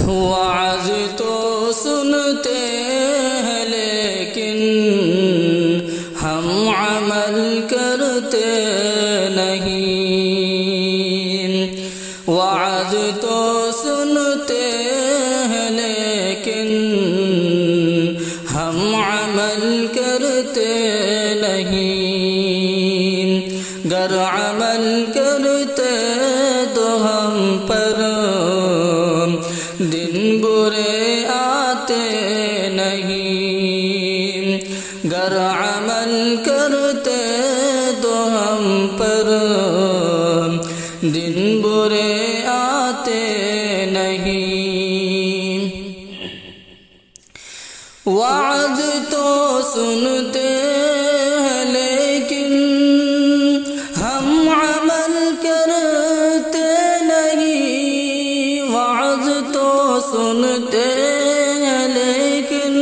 وعظ تو سنتے ہیں لیکن ہم عمل کرتے نہیں، وعظ تو سنتے ہیں لیکن ہم عمل کرتے نہیں، گر عمل کرتے تو ہم پر دن برے آتے نہیں، گر عمل کرتے تو ہم پر دن برے آتے نہیں۔ وعظ تو سنتے ہیں لیکن ہم عمل کرتے نہیں، وعظ تو سنتے ہیں لیکن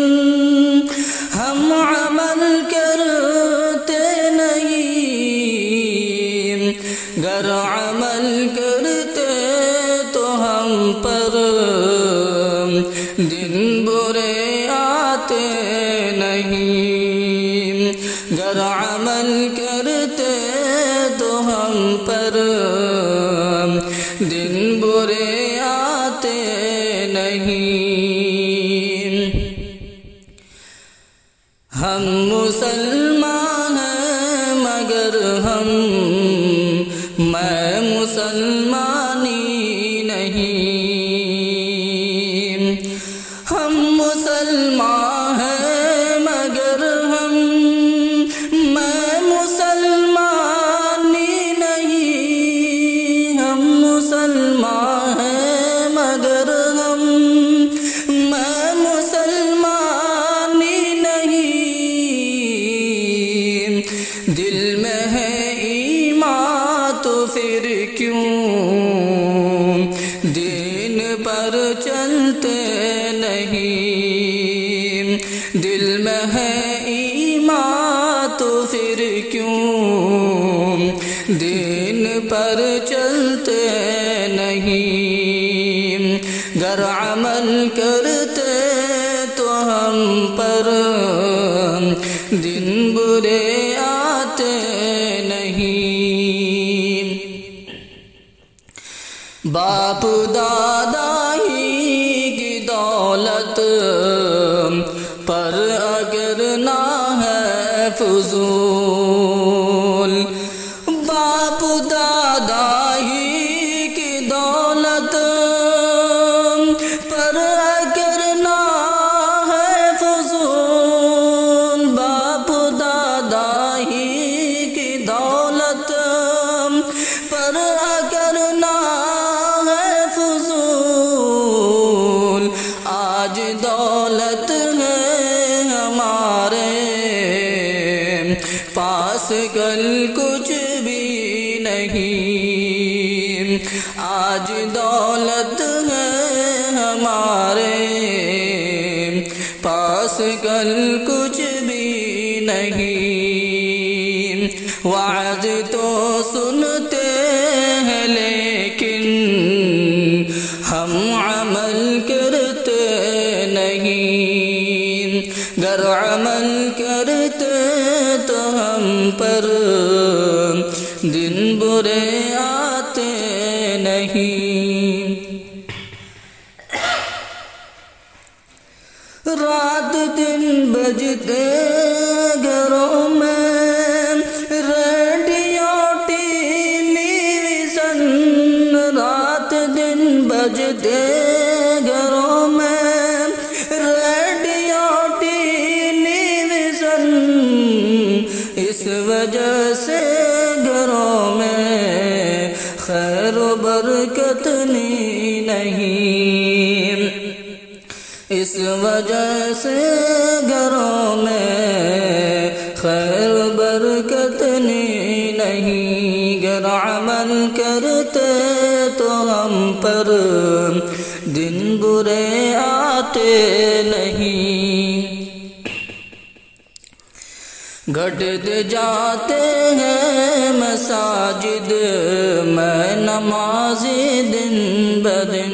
ہم عمل کرتے نہیں، گر عمل کرتے تو ہم پر دن برے آتے نہیں، گر عمل کرتے تو ہم پر دن برے آتے نہیں۔ ہم مسلمان ہیں مگر میں مسلمانی نہیں، ہم مسلمان ہیں مگر میں مسلمانی نہیں، ہم مسلمان ہیں مگر میں مسلمانی نہیں، دل میں ہے ایمان تو پھر کیوں دین پر چلتے نہیں، دل میں ہے ایمان تو پھر کیوں دین پر چلتے نہیں، گر عمل کرتے تو ہم پر دن برے آتے نہیں۔ باپ دادا ہی کی دولت پر اگر نہ ہے فضول، باپ دادا ہی کی دولت پر اگر نہ ہے فضول، باپ دادا ہی کی دولت پر اگر نہ ہے فضول، آج دولت ہے ہمارے پاس کل کچھ بھی نہیں، آج دولت ہے ہمارے پاس کل کچھ بھی نہیں، وعظ تو سنتے ہیں لیکن ہم عمل کرتے نہیں، گر عمل کرتے تو ہم پر دن برے آتے نہیں۔ رات دن بجتے گھروں میں ریڈیو ٹیلی ویژن، رات دن بجتے گھروں میں ریڈیو ٹیلی ویژن، اس وجہ سے گھروں میں خیر و برکت نہیں، اس وجہ سے گھروں میں خیر و برکت نہیں، گر عمل کرتے تو ہم پر دن برے آتے نہیں، گھٹتے جاتے ہیں مساجد میں نمازی دن بدن،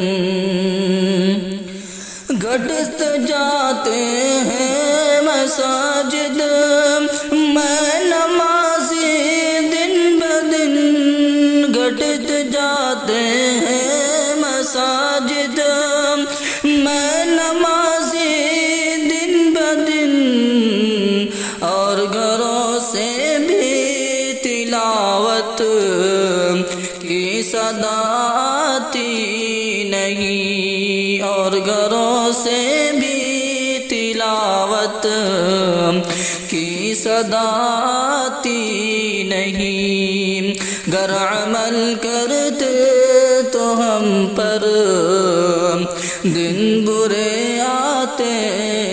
گھٹت جاتے ہیں مساجد میں نمازی دن بدن گھٹت جاتے ہیں مساجد میں نمازی دن بدن اور گھروں سے بھی تلاوت کی صدا آتی نہیں اور گھروں سے بھی تلاوت کی صدا آتی نہیں گر عمل کرتے تو ہم پر دن برے آتے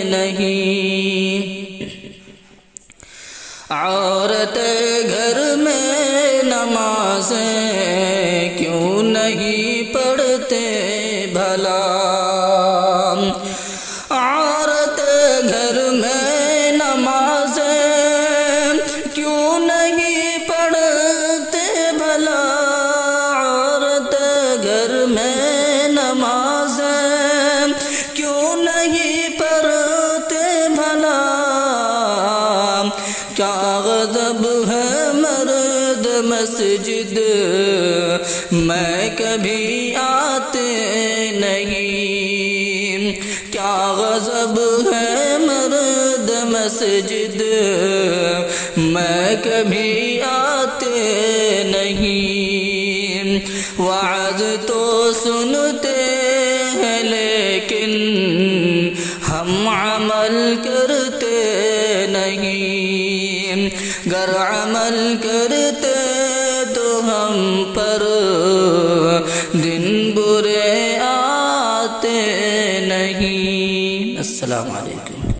نہیں عورت گھر میں نمازیں کیوں نہیں پڑھتے بھلا عورت گھر میں نمازیں کیوں نہیں پڑھتے بھلا عورت گھر میں نمازیں کیوں نہیں پڑھتے بھلا کیا غضب ہے مرد مسجد میں کبھی آتے نہیں کیا غضب ہے مرد مسجد میں کبھی آتے نہیں وعظ تو سنتے ہیں لیکن ہم عمل کرتے نہیں گر عمل کرتے تو ہم پر دن برے آتے نہیں السلام علیکم